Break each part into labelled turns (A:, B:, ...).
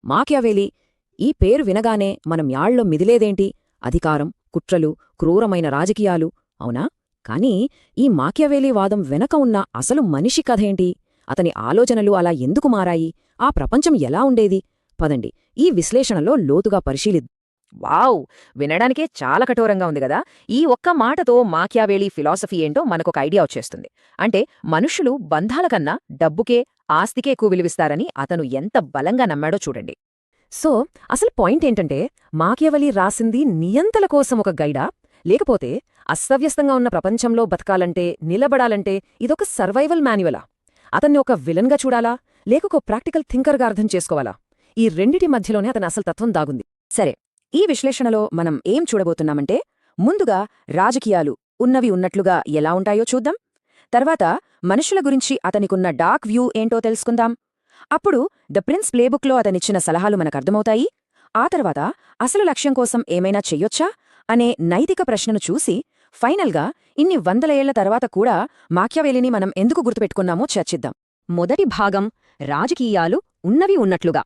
A: మాకియావెలి ఈ పేరు వినగానే మనం యాళ్ళో మిదిలేదేంటి? అధికారం, కుట్రలు, క్రూరమైన రాజకీయాలు, అవునా? కానీ ఈ మాకియావెలి వాదం వెనక ఉన్న అసలు మనిషి కథేంటి? అతని ఆలోచనలు అలా ఎందుకు మారాయి? ఆ ప్రపంచం ఎలా ఉండేది? పదండి ఈ విశ్లేషణలో లోతుగా పరిశీలిద్దాం.
B: వావ్! వినడానికే చాలా కఠోరంగా ఉంది గదా! ఈ ఒక్క మాటతో మాకియావెలి ఫిలాసఫీ ఏంటో మనకొక ఐడియా వచ్చేస్తుంది. అంటే మనుషులు బంధాల కన్నా డబ్బుకే, ఆస్తికే ఎక్కువ విలువిస్తారని అతను ఎంత బలంగా నమ్మాడో చూడండి.
A: సో అసలు పాయింట్ ఏంటంటే, మాకియావెలి రాసింది నియంతల కోసం ఒక గైడా, లేకపోతే అస్తవ్యస్తంగా ఉన్న ప్రపంచంలో బతకాలంటే, నిలబడాలంటే ఇదొక సర్వైవల్ మాన్యువలా? అతన్ని ఒక విలన్గా చూడాలా, లేకొక ప్రాక్టికల్ థింకర్గా అర్థం చేసుకోవాలా? ఈ రెండిటి మధ్యలోనే అతని అసలు తత్వం దాగుంది. సరే, ఈ విశ్లేషణలో మనం ఏం చూడబోతున్నామంటే, ముందుగా రాజకీయాలు ఉన్నవి ఉన్నట్లుగా ఎలా ఉంటాయో చూద్దాం. తర్వాత మనుషుల గురించి అతనికున్న డార్క్ వ్యూ ఏంటో తెలుసుకుందాం. అప్పుడు ద ప్రిన్స్ ప్లేబుక్లో అతనిచ్చిన సలహాలు మనకర్థమవుతాయి. ఆ తర్వాత అసలు లక్ష్యం కోసం ఏమైనా చెయ్యొచ్చా అనే నైతిక ప్రశ్నను చూసి, ఫైనల్గా ఇన్ని వందల ఏళ్ల తర్వాత కూడా మాకియావెలిని మనం ఎందుకు గుర్తుపెట్టుకున్నామో చర్చిద్దాం. మొదటి భాగం రాజకీయాలు ఉన్నవి ఉన్నట్లుగా.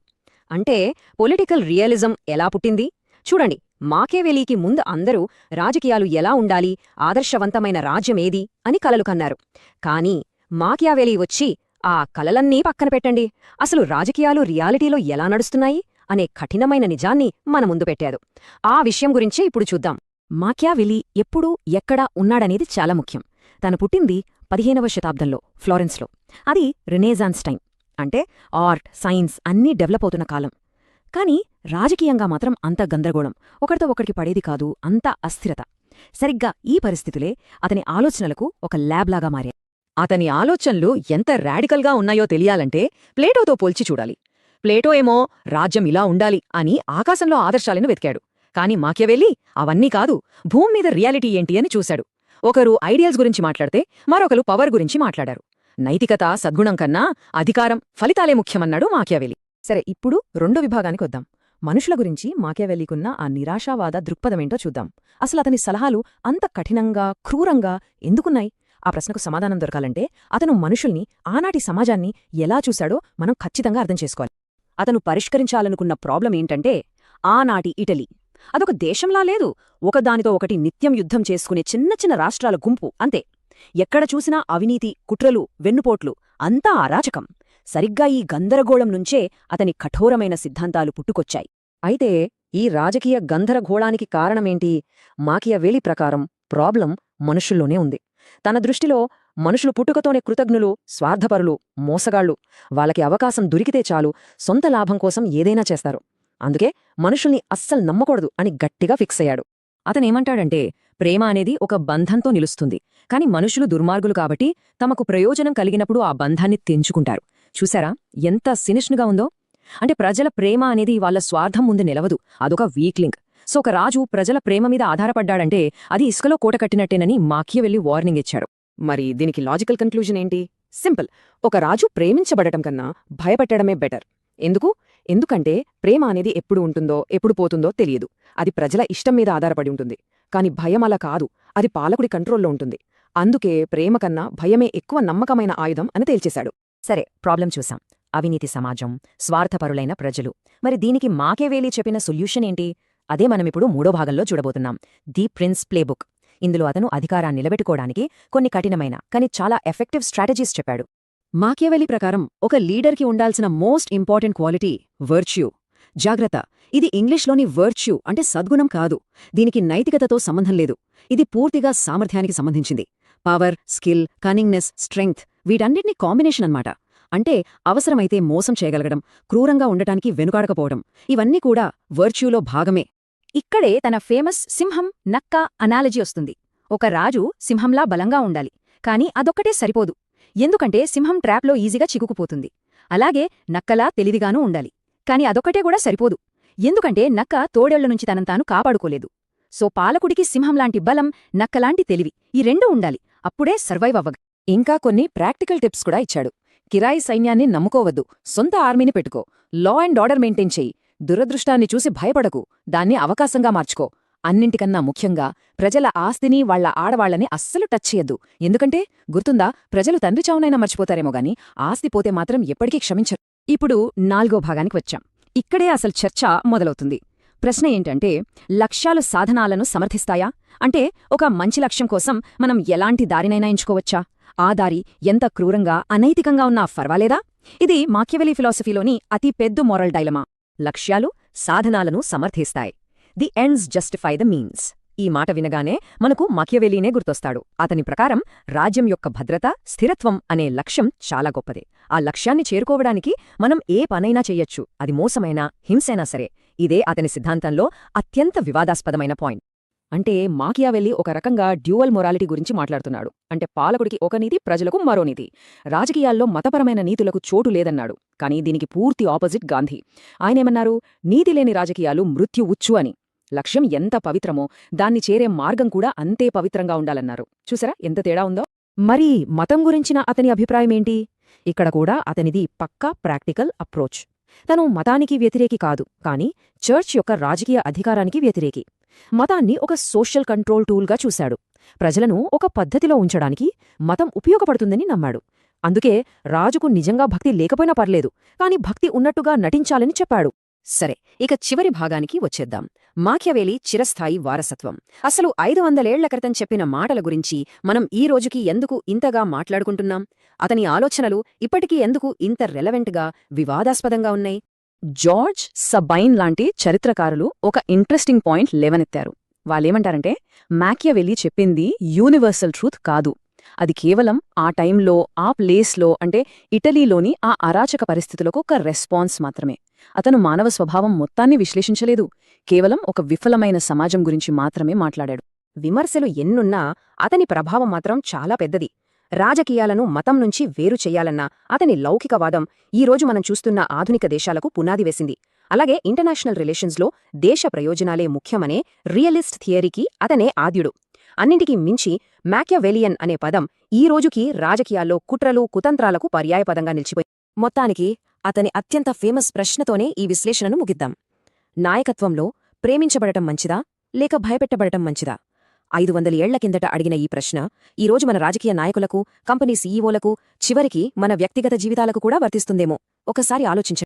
A: అంటే పొలిటికల్ రియలిజం ఎలా పుట్టింది చూడండి. మాకియావెలికి ముందు అందరూ రాజకీయాలు ఎలా ఉండాలి, ఆదర్శవంతమైన రాజ్యమేది అని కలలు కన్నారు. కాని మాకియావెలి వచ్చి ఆ కలలన్నీ పక్కన పెట్టండి, అసలు రాజకీయాలు రియాలిటీలో ఎలా నడుస్తున్నాయి అనే కఠినమైన నిజాన్ని మన ముందు పెట్టాడు. ఆ విషయం గురించే ఇప్పుడు చూద్దాం. మాకియావెలి ఎప్పుడూ ఎక్కడ ఉన్నాడనేది చాలా ముఖ్యం. తను పుట్టింది 15వ శతాబ్దంలో ఫ్లోరెన్స్లో. అది రినేజాన్స్ టైం, అంటే ఆర్ట్, సైన్స్ అన్నీ డెవలప్ అవుతున్న కాలం. కాని రాజకీయంగా మాత్రం అంత గందరగోళం, ఒకరితో ఒకరికి పడేది కాదు, అంత అస్థిరత. సరిగ్గా ఈ పరిస్థితులే అతని ఆలోచనలకు ఒక ల్యాబ్లాగా మారాయి.
B: అతని ఆలోచనలు ఎంత రాడికల్గా ఉన్నాయో తెలియాలంటే ప్లేటోతో పోల్చి చూడాలి. ప్లేటో ఏమో రాజ్యం ఇలా ఉండాలి అని ఆకాశంలో ఆదర్శాలను వెతికాడు. కాని మాకియావెలి అవన్నీ కాదు, భూమ్మీద రియాలిటీ ఏంటి అని చూశాడు. ఒకరు ఐడియల్స్ గురించి మాట్లాడితే మరొకరు పవర్ గురించి మాట్లాడారు. నైతికత, సద్గుణం కన్నా అధికారం, ఫలితాలే ముఖ్యమన్నాడు మాకియావెలి.
A: సరే, ఇప్పుడు రెండో విభాగానికి వద్దాం. మనుషుల గురించి మాకియావెలికున్న ఆ నిరాశావాద దృక్పథమేంటో చూద్దాం. అసలు అతని సలహాలు అంత కఠినంగా, క్రూరంగా ఎందుకున్నాయి? ఆ ప్రశ్నకు సమాధానం దొరకాలంటే అతను మనుషుల్ని, ఆనాటి సమాజాన్ని ఎలా చూశాడో మనం ఖచ్చితంగా అర్థం చేసుకోవాలి. అతను పరిష్కరించాలనుకున్న ప్రాబ్లం ఏంటంటే, ఆనాటి ఇటలీ అదొక దేశంలా లేదు, ఒకదానితో ఒకటి నిత్యం యుద్ధం చేసుకునే చిన్న చిన్న రాష్ట్రాల గుంపు అంతే. ఎక్కడ చూసినా అవినీతి, కుట్రలు, వెన్నుపోట్లు, అంతా అరాచకం. సరిగ్గా ఈ గందరగోళం నుంచే అతని కఠోరమైన సిద్ధాంతాలు పుట్టుకొచ్చాయి. అయితే ఈ రాజకీయ గందరగోళానికి కారణమేంటి? మాకియావెలి ప్రకారం ప్రాబ్లం మనుషుల్లోనే ఉంది. తన దృష్టిలో మనుషులు పుట్టుకతోనే కృతజ్ఞులు, స్వార్థపరులు, మోసగాళ్లు. వాళ్ళకి అవకాశం దొరికితే చాలు సొంత లాభం కోసం ఏదైనా చేస్తారు. అందుకే మనుషుల్ని అస్సలు నమ్మకూడదు అని గట్టిగా ఫిక్స్ అయ్యాడు. అతనేమంటాడంటే, ప్రేమ అనేది ఒక బంధంతో నిలుస్తుంది, కాని మనుషులు దుర్మార్గులు కాబట్టి తమకు ప్రయోజనం కలిగినప్పుడు ఆ బంధాన్ని తెంచుకుంటారు. చూశారా ఎంత సినిష్నుగా ఉందో? అంటే ప్రజల ప్రేమ అనేది వాళ్ళ స్వార్థం ముందు నిలవదు, అదొక వీక్ లింక్. సో ఒక రాజు ప్రజల ప్రేమ మీద ఆధారపడ్డాడంటే అది ఇసుకలో కోట కట్టినట్టేనని మాకియావెలి వార్నింగ్ ఇచ్చాడు. మరి దీనికి లాజికల్ కన్క్లూజన్ ఏంటి? సింపుల్. ఒక రాజు ప్రేమించబడటం కన్నా భయపెట్టడమే బెటర్. ఎందుకంటే ప్రేమ అనేది ఎప్పుడు ఉంటుందో, ఎప్పుడు పోతుందో తెలియదు. అది ప్రజల ఇష్టం మీద ఆధారపడి ఉంటుంది. కాని భయం అలా కాదు, అది పాలకుడి కంట్రోల్లో ఉంటుంది. అందుకే ప్రేమ కన్నా భయమే ఎక్కువ నమ్మకమైన ఆయుధం అని తేల్చేశాడు. సరే, ప్రాబ్లం చూసాం. అవినీతి సమాజం, స్వార్థపరులైన ప్రజలు. మరి దీనికి మాకియావెలి చెప్పిన సొల్యూషన్ ఏంటి? అదే మనమిప్పుడు మూడో భాగంలో చూడబోతున్నాం, ది ప్రిన్స్ ప్లేబుక్. ఇందులో అతను అధికారాన్ని నిలబెట్టుకోవడానికి కొన్ని కఠినమైన కానీ చాలా ఎఫెక్టివ్ స్ట్రాటజీస్ చెప్పాడు. మాకియావెలి ప్రకారం ఒక లీడర్కి ఉండాల్సిన మోస్ట్ ఇంపార్టెంట్ క్వాలిటీ వర్చ్యూ. జాగ్రత్త, ఇది ఇంగ్లీష్లోని వర్చ్యూ అంటే సద్గుణం కాదు. దీనికి నైతికతతో సంబంధం లేదు. ఇది పూర్తిగా సామర్థ్యానికి సంబంధించింది. పవర్, స్కిల్, కనింగ్నెస్, స్ట్రెంగ్త్ వీటన్నిటినీ కాంబినేషన్ అన్నమాట. అంటే అవసరమైతే మోసం చేయగలగడం, క్రూరంగా ఉండటానికి వెనుకాడకపోవడం, ఇవన్నీ కూడా వర్చ్యూలో భాగమే. ఇక్కడే తన ఫేమస్ సింహం, నక్క అనాలజీ వస్తుంది. ఒక రాజు సింహంలా బలంగా ఉండాలి, కాని అదొక్కటే సరిపోదు. ఎందుకంటే సింహం ట్రాప్లో ఈజీగా చిక్కుకుపోతుంది. అలాగే నక్కలా తెలివిగానూ ఉండాలి, కాని అదొక్కటే కూడా సరిపోదు. ఎందుకంటే నక్క తోడేళ్ల నుంచి తనంతాను కాపాడుకోలేదు. సో పాలకుడికి సింహంలాంటి బలం, నక్కలాంటి తెలివి, ఈ రెండూ ఉండాలి. అప్పుడే సర్వైవ్ అవ్వగ. ఇంకా కొన్ని ప్రాక్టికల్ టిప్స్ కూడా ఇచ్చాడు. కిరాయి సైన్యాన్ని నమ్ముకోవద్దు, సొంత ఆర్మీని పెట్టుకో, లా అండ్ ఆర్డర్ మెయింటైన్ చెయ్యి, దురదృష్టాన్ని చూసి భయపడకు, దాన్ని అవకాశంగా మార్చుకో. అన్నింటికన్నా ముఖ్యంగా ప్రజల ఆస్తిని, వాళ్ల ఆడవాళ్లని అస్సలు టచ్ చేయద్దు. ఎందుకంటే గుర్తుందా, ప్రజలు తండ్రి చావునైనా మర్చిపోతారేమో గాని ఆస్తి పోతే మాత్రం ఎప్పటికీ క్షమించరు. ఇప్పుడు 4వ భాగానికి వచ్చాం.
B: ఇక్కడే అసలు చర్చ మొదలవుతుంది. ప్రశ్న ఏంటంటే, లక్ష్యాలు సాధనాలను సమర్థిస్తాయా? అంటే ఒక మంచి లక్ష్యం కోసం మనం ఎలాంటి దారినైనా ఎంచుకోవచ్చా? ఆ దారి ఎంత క్రూరంగా, అనైతికంగా ఉన్నా ఫర్వాలేదా? ఇది మాకియవెలీ ఫిలాసఫీలోని అతి పెద్ద మోరల్ డైలమా. లక్ష్యాలు సాధనాలను సమర్థిస్తాయి. The ends justify the means. ఈ మాట వినగానే మనకు మాకియవెలీనే గుర్తొస్తాడు. అతని ప్రకారం రాజ్యం యొక్క భద్రత, స్థిరత్వం అనే లక్ష్యం చాలా గొప్పదే. ఆ లక్ష్యాన్ని చేరుకోవడానికి మనం ఏ పనైనా చెయ్యొచ్చు, అది మోసమైనా, హింసైనా సరే. ఇదే అతని సిద్ధాంతంలో అత్యంత వివాదాస్పదమైన పాయింట్. అంటే మాకియావెల్లీ ఒక రకంగా డ్యూయల్ మొరాలిటీ గురించి మాట్లాడుతున్నాడు. అంటే పాలకుడికి ఒక నీతి, ప్రజలకు మరో నీతి. రాజకీయాల్లో మతపరమైన నీతులకు చోటు లేదన్నాడు. కానీ దీనికి పూర్తి ఆపోజిట్ గాంధీ. ఆయనేమన్నారు? నీతిలేని రాజకీయాలు మృత్యు ఉచ్చు అని. లక్ష్యం ఎంత పవిత్రమో దాన్ని చేరే మార్గం కూడా అంతే పవిత్రంగా ఉండాలన్నారు. చూసారా ఎంత తేడా ఉందో? మరి మతం గురించిన అతని అభిప్రాయమేంటి? ఇక్కడ కూడా అతనిది పక్కా ప్రాక్టికల్ అప్రోచ్. తను మతానికి వ్యతిరేకి కాదు, కానీ చర్చ్ యొక్క రాజకీయ అధికారానికి వ్యతిరేకి. మతాన్ని ఒక సోషల్ కంట్రోల్ టూల్గా చూశాడు. ప్రజలను ఒక పద్ధతిలో ఉంచడానికి మతం ఉపయోగపడుతుందని నమ్మాడు. అందుకే రాజుకు నిజంగా భక్తి లేకపోయినా పర్లేదు, కాని భక్తి ఉన్నట్టుగా నటించాలని చెప్పాడు. సరే, ఇక చివరి భాగానికి వచ్చేద్దాం. మాకియవెల్లీ చిరస్థాయి వారసత్వం. అసలు 500 ఏళ్ల క్రితం చెప్పిన మాటల గురించి మనం ఈ రోజుకి ఎందుకు ఇంతగా మాట్లాడుకుంటున్నాం? అతని ఆలోచనలు ఇప్పటికీ ఎందుకు ఇంత రెలవెంట్గా, వివాదాస్పదంగా ఉన్నాయి? జార్జ్ సబైన్ లాంటి చరిత్రకారులు ఒక ఇంట్రెస్టింగ్ పాయింట్ లేవనెత్తారు. వాళ్ళేమంటారంటే, మాకియవెల్లీ చెప్పింది యూనివర్సల్ ట్రూత్ కాదు. అది కేవలం ఆ టైంలో, ఆ ప్లేస్లో, అంటే ఇటలీలోని ఆ అరాచక పరిస్థితులకు ఒక రెస్పాన్స్ మాత్రమే. అతను మానవ స్వభావం మొత్తాన్ని విశ్లేషించలేదు, కేవలం ఒక విఫలమైన సమాజం గురించి మాత్రమే మాట్లాడాడు. విమర్శలు ఎన్నున్నా అతని ప్రభావం మాత్రం చాలా పెద్దది. రాజకీయాలను మతం నుంచి వేరు చెయ్యాలన్న అతని లౌకికవాదం ఈరోజు మనం చూస్తున్న ఆధునిక దేశాలకు పునాది వేసింది. అలాగే ఇంటర్నేషనల్ రిలేషన్స్లో దేశ ప్రయోజనాలే ముఖ్యమనే రియలిస్ట్ థియరీకి అతనే ఆద్యుడు. అన్నింటికీ మించి మాకియవెలియన్ అనే పదం ఈ రోజుకి రాజకీయాల్లో కుట్రలు, కుతంత్రాలకు పర్యాయపదంగా నిలిచిపోయింది. మొత్తానికి అతని అత్యంత ఫేమస్ ప్రశ్నతోనే ఈ విశ్లేషణను ముగిద్దాం. నాయకత్వంలో ప్రేమించబడటం మంచిదా, లేక భయపెట్టబడటం మంచిదా? 500 ఏళ్ల కిందట అడిగిన ఈ ప్రశ్న ఈరోజు మన రాజకీయ నాయకులకు, కంపెనీ సీఈఓలకు, చివరికి మన వ్యక్తిగత జీవితాలకు కూడా వర్తిస్తుందేమో. ఒకసారి ఆలోచించండి.